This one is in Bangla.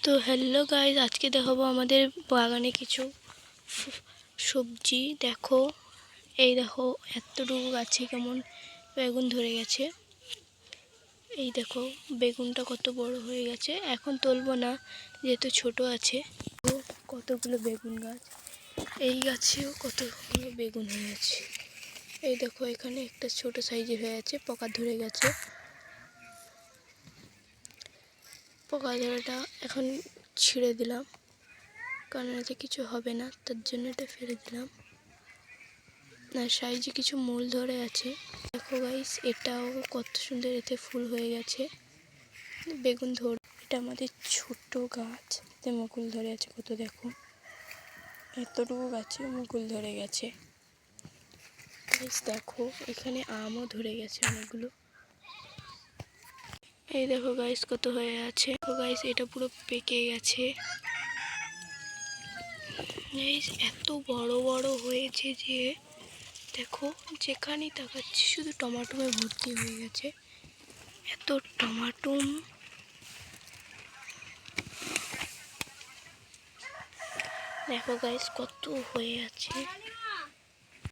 তো হ্যালো গাইজ, আজকে দেখাবো আমাদের বাগানে কিছু সবজি। দেখো, এই দেখো এতটুকু গাছে কেমন বেগুন ধরে গেছে। এই দেখো বেগুনটা কত বড় হয়ে গেছে। এখন তুলবো না যেহেতু ছোট আছে। কতগুলো বেগুন গাছ, এই গাছেও কতগুলো বেগুন হয়ে গেছে। এই দেখো এখানে একটা ছোট সাইজের হয়ে আছে, পোকা ধরে গেছে। পোকা ধরাটা এখন ছিঁড়ে দিলাম, কারণ এতে কিছু হবে না, তার জন্য এটা ফেলে দিলাম। না, সাইজে কিছু মূল ধরে আছে। দেখো গাইস, এটাও কত সুন্দর, এতে ফুল হয়ে গেছে, বেগুন ধরে। এটা আমাদের ছোট গাছ, এতে মুকুল ধরে আছে কত। দেখো এতটুকু গাছে মুকুল ধরে গেছে। গাইস দেখো এখানে আমও ধরে গেছে অনেকগুলো। এই দেখো গাইস কত হয়ে আছে। দেখো গাইস, এটা পুরো পেকে গেছে। গাইস এত বড় বড় হয়েছে যে দেখো, যেখানেই তাকাচ্ছি শুধু টমাটোমে ভর্তি হয়ে গেছে। এত টমাটো। দেখো গাইস কত হয়ে আছে।